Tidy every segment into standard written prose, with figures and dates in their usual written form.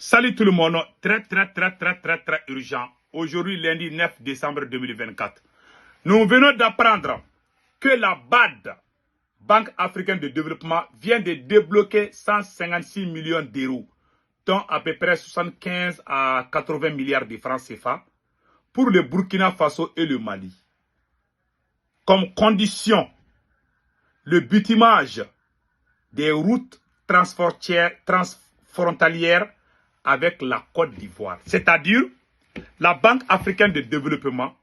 Salut tout le monde, très urgent. Aujourd'hui, lundi 9 décembre 2024. Nous venons d'apprendre que la BAD, Banque africaine de développement, vient de débloquer 156 millions d'euros, dont à peu près 75 à 80 milliards de francs CFA, pour le Burkina Faso et le Mali. Comme condition, le bitumage des routes transfrontalières avec la Côte d'Ivoire. C'est-à-dire, la Banque africaine de développement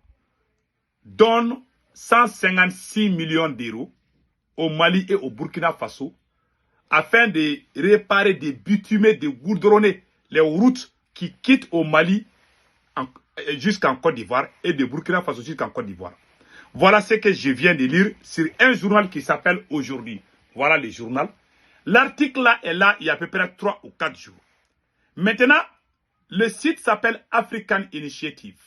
donne 156 millions d'euros au Mali et au Burkina Faso afin de réparer, de bitumer, de goudronner les routes qui quittent au Mali jusqu'en Côte d'Ivoire et de Burkina Faso jusqu'en Côte d'Ivoire. Voilà ce que je viens de lire sur un journal qui s'appelle Aujourd'hui. Voilà le journal. L'article là est là il y a à peu près 3 ou 4 jours. Maintenant, le site s'appelle African Initiative.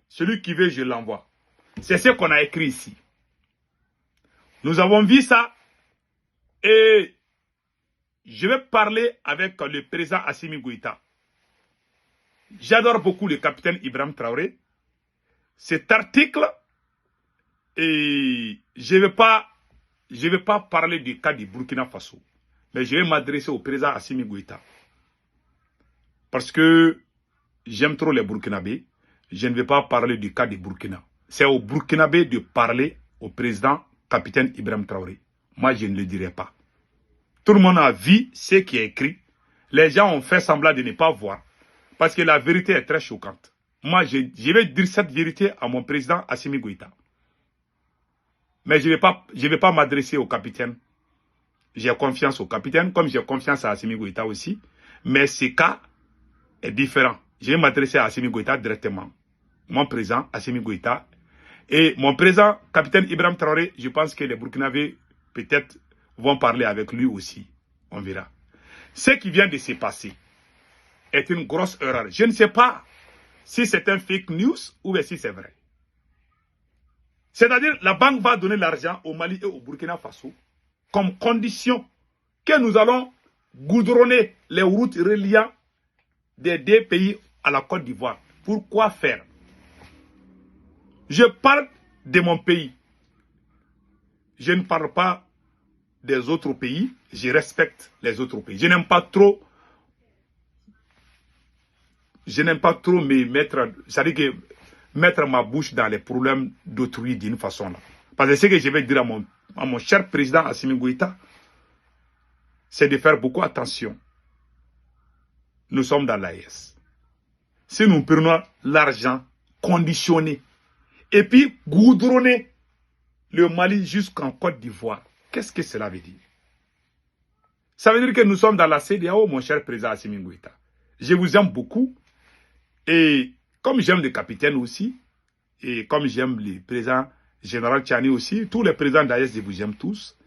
Celui qui veut, je l'envoie. C'est ce qu'on a écrit ici. Nous avons vu ça et je vais parler avec le président Assimi Goïta. J'adore beaucoup le capitaine Ibrahim Traoré. Cet article, et je ne vais pas parler du cas du Burkina Faso, mais je vais m'adresser au président Assimi Goïta. Parce que j'aime trop les Burkinabés, je ne vais pas parler du cas du Burkina. C'est au Burkinabé de parler au président capitaine Ibrahim Traoré. Moi, je ne le dirai pas. Tout le monde a vu ce qui est écrit. Les gens ont fait semblant de ne pas voir. Parce que la vérité est très choquante. Moi, je vais dire cette vérité à mon président Assimi Goïta. Mais je ne vais pas m'adresser au capitaine. J'ai confiance au capitaine, comme j'ai confiance à Assimi Goïta aussi. Mais ce cas est différent. Je vais m'adresser à Assimi Goïta directement. Mon président Assimi Goïta. Et mon président, capitaine Ibrahim Traoré, je pense que les Burkinabés peut-être vont parler avec lui aussi. On verra. Ce qui vient de se passer est une grosse erreur. Je ne sais pas si c'est un fake news ou si c'est vrai. C'est-à-dire, la banque va donner l'argent au Mali et au Burkina Faso comme condition que nous allons goudronner les routes reliant des deux pays à la Côte d'Ivoire. Pourquoi faire? Je parle de mon pays. Je ne parle pas des autres pays. Je respecte les autres pays. Je n'aime pas trop me mettre, c'est-à-dire que mettre ma bouche dans les problèmes d'autrui d'une façon là. Parce que ce que je vais dire à mon cher président Assimi Goïta, c'est de faire beaucoup attention. Nous sommes dans l'AES. Si nous prenons l'argent conditionné et puis goudronner le Mali jusqu'en Côte d'Ivoire, qu'est-ce que cela veut dire? Ça veut dire que nous sommes dans la CEDEAO, mon cher président Assimi Goïta. Je vous aime beaucoup. Et comme j'aime le capitaine aussi, et comme j'aime le président général Tchani aussi, tous les présidents d'AES, je vous aime tous.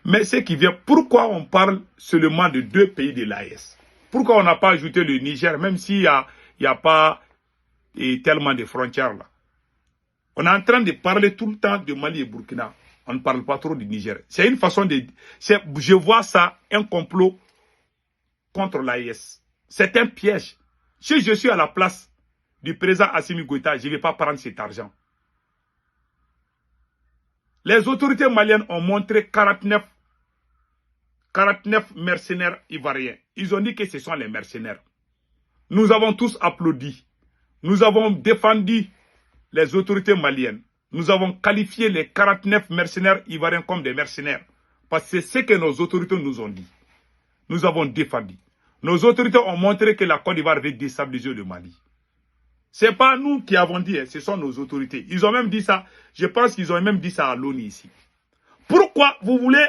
Mais ce qui vient, pourquoi on parle seulement de 2 pays de l'AES? Pourquoi on n'a pas ajouté le Niger, même s'il n'y a pas tellement de frontières là? On est en train de parler tout le temps de Mali et Burkina. On ne parle pas trop du Niger. C'est une façon de... Je vois ça, un complot contre l'AES. C'est un piège. Si je suis à la place du président Assimi Goïta, je ne vais pas prendre cet argent. Les autorités maliennes ont montré 49 mercenaires ivoiriens. Ils ont dit que ce sont les mercenaires. Nous avons tous applaudi. Nous avons défendu les autorités maliennes. Nous avons qualifié les 49 mercenaires ivoiriens comme des mercenaires. Parce que c'est ce que nos autorités nous ont dit. Nous avons défendu. Nos autorités ont montré que la Côte d'Ivoire veut déstabiliser le Mali. Ce n'est pas nous qui avons dit, ce sont nos autorités. Ils ont même dit ça, je pense qu'ils ont même dit ça à l'ONU ici. Pourquoi vous voulez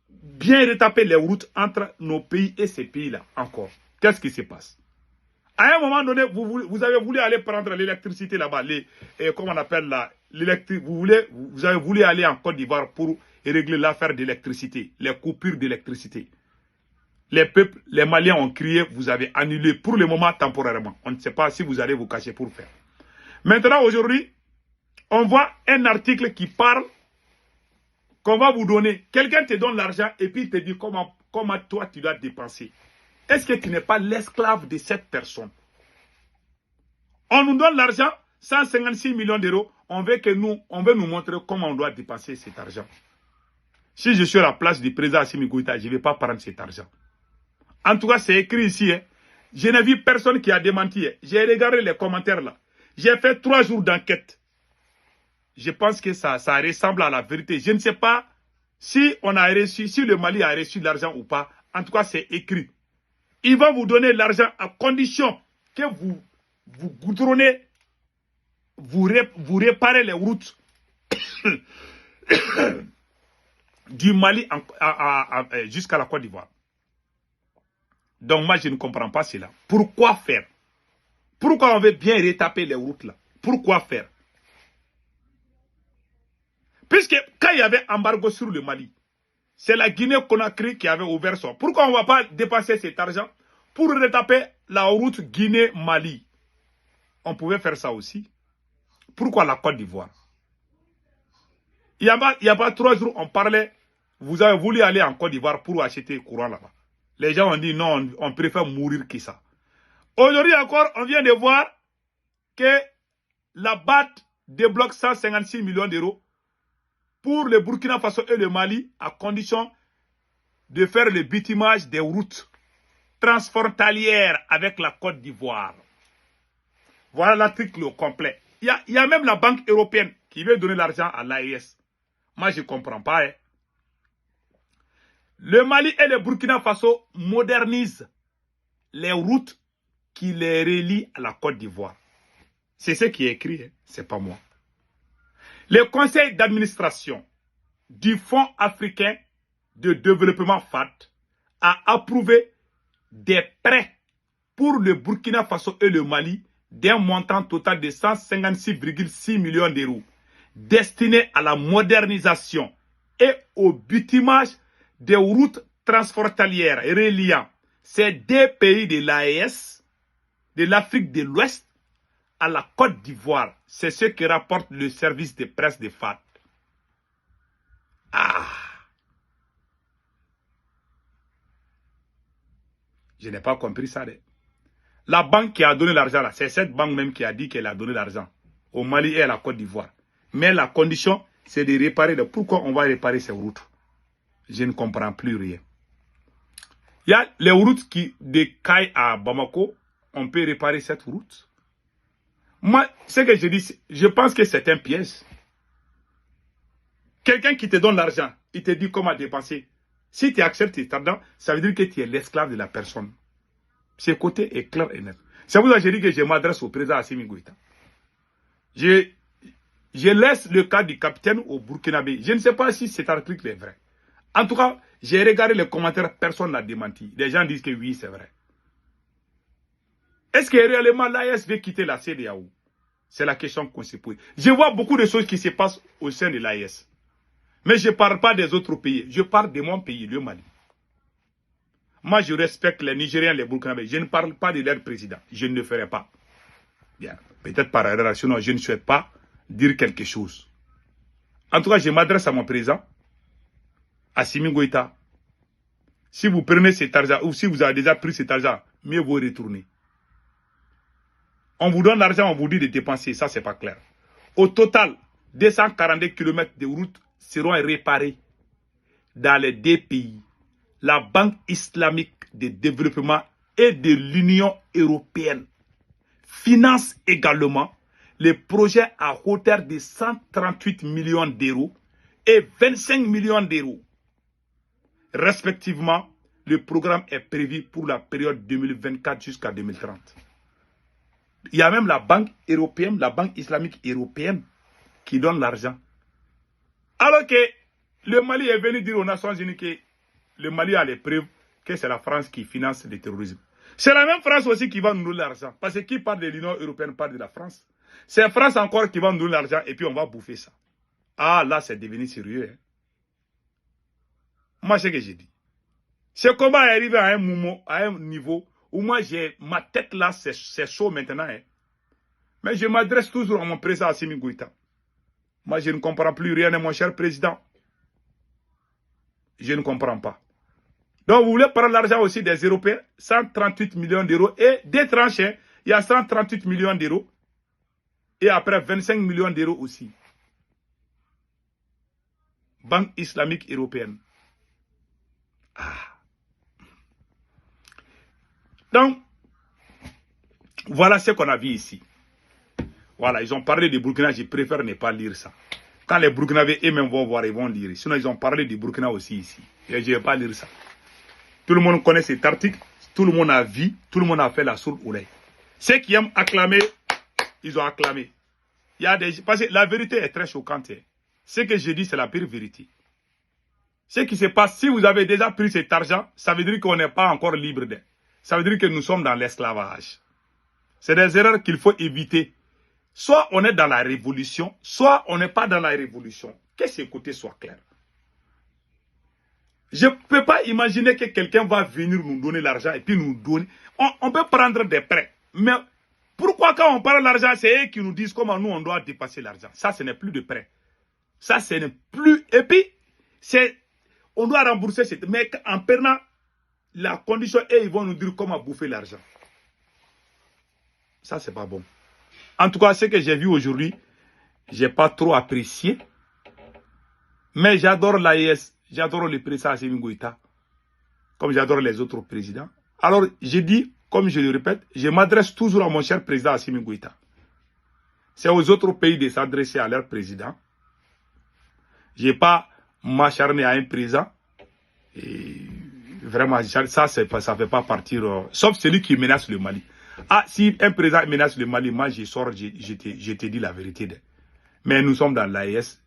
bien retaper les routes entre nos pays et ces pays-là encore? Qu'est-ce qui se passe? À un moment donné, vous avez voulu aller prendre l'électricité là-bas, comment on appelle là, vous avez voulu aller en Côte d'Ivoire pour régler l'affaire d'électricité, les coupures d'électricité. Les peuples, les Maliens ont crié, vous avez annulé pour le moment temporairement. On ne sait pas si vous allez vous cacher pour faire. Maintenant, aujourd'hui, on voit un article qui parle qu'on va vous donner. Quelqu'un te donne l'argent et puis il te dit comment toi tu dois dépenser. Est-ce que tu n'es pas l'esclave de cette personne? On nous donne l'argent, 156 millions d'euros. On veut nous montrer comment on doit dépenser cet argent. Si je suis à la place du président Assimi Goïta, je ne vais pas prendre cet argent. En tout cas, c'est écrit ici. Je n'ai vu personne qui a démenti. J'ai regardé les commentaires là. J'ai fait 3 jours d'enquête. Je pense que ça ressemble à la vérité. Je ne sais pas si le Mali a reçu l'argent ou pas. En tout cas, c'est écrit. Ils vont vous donner l'argent à condition que vous goudronnez, vous réparez les routes du Mali jusqu'à la Côte d'Ivoire. Donc moi, je ne comprends pas cela. Pourquoi faire? Pourquoi on veut bien retaper les routes là? Pourquoi faire? Puisque quand il y avait embargo sur le Mali, c'est la Guinée-Conakry qui avait ouvert ça. Pourquoi on ne va pas dépenser cet argent pour retaper la route Guinée-Mali? On pouvait faire ça aussi. Pourquoi la Côte d'Ivoire? Il n'y a pas 3 jours, on parlait, vous avez voulu aller en Côte d'Ivoire pour acheter courant là-bas. Les gens ont dit non, on préfère mourir que ça. Aujourd'hui encore, on vient de voir que la BAT débloque 156 millions d'euros pour le Burkina Faso et le Mali à condition de faire le bitumage des routes transfrontalières avec la Côte d'Ivoire. Voilà l'article au complet. Il y a même la Banque européenne qui veut donner l'argent à l'AES. Moi, je ne comprends pas. Le Mali et le Burkina Faso modernisent les routes qui les relient à la Côte d'Ivoire. C'est ce qui est écrit, c'est pas moi. Le conseil d'administration du Fonds africain de développement FAD a approuvé des prêts pour le Burkina Faso et le Mali d'un montant total de 156,6 millions d'euros destinés à la modernisation et au bitumage des routes transfrontalières reliant ces 2 pays de l'AES, de l'Afrique de l'Ouest, à la Côte d'Ivoire. C'est ce que rapporte le service de presse de FAD. Je n'ai pas compris ça. La banque qui a donné l'argent là, c'est cette banque même qui a dit qu'elle a donné l'argent au Mali et à la Côte d'Ivoire. Mais la condition, c'est de réparer. Pourquoi on va réparer ces routes? Je ne comprends plus rien. Il y a les routes de Caille à Bamako. On peut réparer cette route. Moi, ce que je dis, je pense que c'est un piège. Quelqu'un qui te donne l'argent, il te dit comment dépenser. Si tu acceptes cet argent, ça veut dire que tu es l'esclave de la personne. Ce côté est clair et net. C'est pour ça que je dis que je m'adresse au président Assimi Goïta. Je laisse le cas du capitaine au Burkinabé. Je ne sais pas si cet article est vrai. En tout cas, j'ai regardé les commentaires, personne n'a démenti. Les gens disent que oui, c'est vrai. Est-ce que réellement l'AES veut quitter la CEDEAO? C'est la question qu'on se pose. Je vois beaucoup de choses qui se passent au sein de l'AES. Mais je ne parle pas des autres pays. Je parle de mon pays, le Mali. Moi, je respecte les Nigériens, les Burkinabés. Je ne parle pas de leur président. Je ne le ferai pas. Bien. Peut-être par erreur, sinon je ne souhaite pas dire quelque chose. En tout cas, je m'adresse à mon président, Assimi Goïta. Si vous prenez cet argent, ou si vous avez déjà pris cet argent, mieux vaut retourner. On vous donne l'argent, on vous dit de dépenser. Ça, c'est pas clair. Au total, 242 km de routes seront réparés dans les 2 pays. La Banque islamique de développement et de l'Union européenne finance également les projets à hauteur de 138 millions d'euros et 25 millions d'euros. Respectivement, le programme est prévu pour la période 2024 jusqu'à 2030. Il y a même la Banque européenne, la Banque islamique européenne qui donne l'argent. Alors que le Mali est venu dire aux Nations Unies que le Mali a les preuves que c'est la France qui finance le terrorisme. C'est la même France aussi qui va nous donner l'argent. Parce que qui parle de l'Union européenne parle de la France. C'est la France encore qui va nous donner l'argent et puis on va bouffer ça. Ah, là, c'est devenu sérieux. Hein? Moi, c'est ce que j'ai dit. Ce combat est arrivé à un moment, à un niveau où moi, ma tête là, c'est chaud maintenant. Hein? Mais je m'adresse toujours à mon président Assimi Goïta. Moi, je ne comprends plus rien, mon cher président. Je ne comprends pas. Donc, vous voulez prendre l'argent aussi des Européens, 138 millions d'euros. Et des tranches, il y a 138 millions d'euros. Et après, 25 millions d'euros aussi. Banque islamique européenne. Ah. Donc, voilà ce qu'on a vu ici. Voilà, ils ont parlé du Burkina, je préfère ne pas lire ça. Quand les Burkinabés eux-mêmes vont voir, ils vont lire. Sinon, ils ont parlé du Burkina aussi ici. Et je ne vais pas lire ça. Tout le monde connaît cet article, tout le monde a vu, tout le monde a fait la sourde oreille. Ceux qui aiment acclamer, ils ont acclamé. Il y a des... Parce que la vérité est très choquante. Ce que je dis, c'est la pire vérité. Ce qui se passe, si vous avez déjà pris cet argent, ça veut dire qu'on n'est pas encore libre d'eux. Ça veut dire que nous sommes dans l'esclavage. C'est des erreurs qu'il faut éviter. Soit on est dans la révolution, soit on n'est pas dans la révolution. Que ce côté soit clair. Je ne peux pas imaginer que quelqu'un va venir nous donner l'argent et puis nous donner. On peut prendre des prêts. Mais pourquoi quand on parle d'argent, c'est eux qui nous disent comment nous on doit dépasser l'argent. Ça, ce n'est plus de prêt. Ça, ce n'est plus. Et puis, on doit rembourser. Mais en prenant la condition, et ils vont nous dire comment bouffer l'argent. Ça, c'est pas bon. En tout cas, ce que j'ai vu aujourd'hui, je n'ai pas trop apprécié. Mais j'adore l'AES. J'adore le président Assimi Goïta, comme j'adore les autres présidents. Alors, je dis, comme je le répète, je m'adresse toujours à mon cher président Assimi Goïta. C'est aux autres pays de s'adresser à leur président. Je n'ai pas m'acharné à un président. Et vraiment, ça ne fait pas partir, sauf celui qui menace le Mali. Ah, si un président menace le Mali, moi je sors, je te dis la vérité. Mais nous sommes dans l'AES.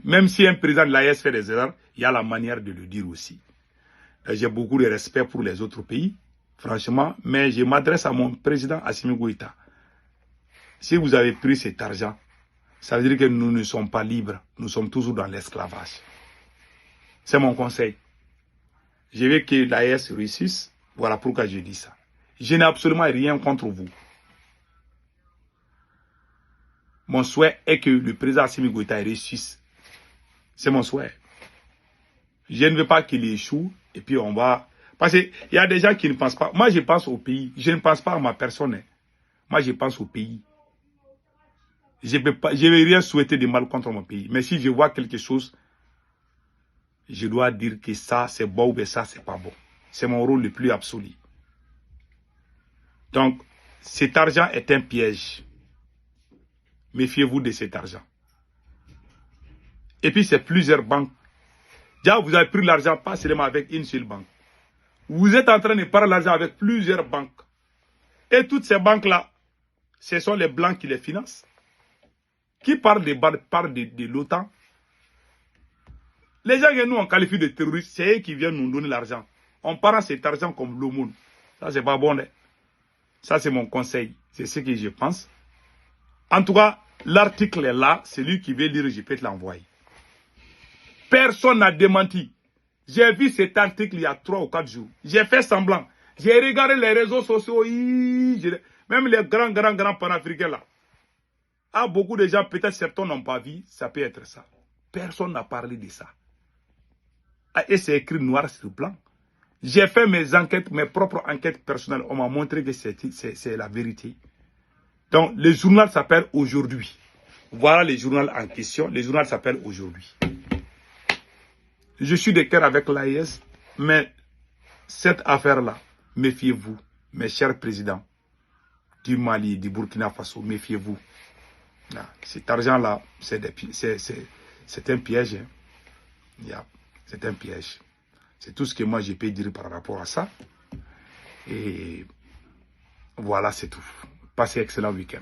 Même si un président de l'AES fait des erreurs, il y a la manière de le dire aussi. J'ai beaucoup de respect pour les autres pays, franchement, mais je m'adresse à mon président Assimi Goïta. Si vous avez pris cet argent, ça veut dire que nous ne sommes pas libres, nous sommes toujours dans l'esclavage. C'est mon conseil. Je veux que l'AES réussisse, voilà pourquoi je dis ça. Je n'ai absolument rien contre vous. Mon souhait est que le président Assimi Goïta réussisse. C'est mon souhait. Je ne veux pas qu'il échoue et puis on va... Parce qu'il y a des gens qui ne pensent pas. Moi, je pense au pays. Je ne pense pas à ma personne. Moi, je pense au pays. Je ne vais rien souhaiter de mal contre mon pays. Mais si je vois quelque chose, je dois dire que ça, c'est bon ou ça, c'est pas bon. C'est mon rôle le plus absolu. Donc, cet argent est un piège. Méfiez-vous de cet argent. Et puis, c'est plusieurs banques. Déjà, vous avez pris l'argent pas seulement avec une seule banque. Vous êtes en train de prendre l'argent avec plusieurs banques. Et toutes ces banques-là, ce sont les blancs qui les financent. Qui parlent de l'OTAN. Les gens que nous, on qualifie de terroristes, c'est eux qui viennent nous donner l'argent. On prend cet argent comme l'aumône. Ça, c'est pas bon. Ça, c'est mon conseil. C'est ce que je pense. En tout cas, l'article est là. Celui qui veut lire, je peux te l'envoyer. Personne n'a démenti. J'ai vu cet article il y a 3 ou 4 jours. J'ai fait semblant. J'ai regardé les réseaux sociaux. Même les grands panafricains là. Ah, beaucoup de gens, peut-être certains n'ont pas vu. Ça peut être ça. Personne n'a parlé de ça. Ah, et c'est écrit noir sur blanc. J'ai fait mes enquêtes, mes propres enquêtes personnelles. On m'a montré que c'est la vérité. Donc, le journal s'appelle Aujourd'hui. Voilà le journal en question. Le journal s'appelle Aujourd'hui. Je suis de cœur avec l'AES, mais cette affaire-là, méfiez-vous, mes chers présidents du Mali, du Burkina Faso, méfiez-vous. Cet argent-là, c'est un piège. Hein. C'est un piège. C'est tout ce que moi je peux dire par rapport à ça. Et voilà, c'est tout. Passez un excellent week-end.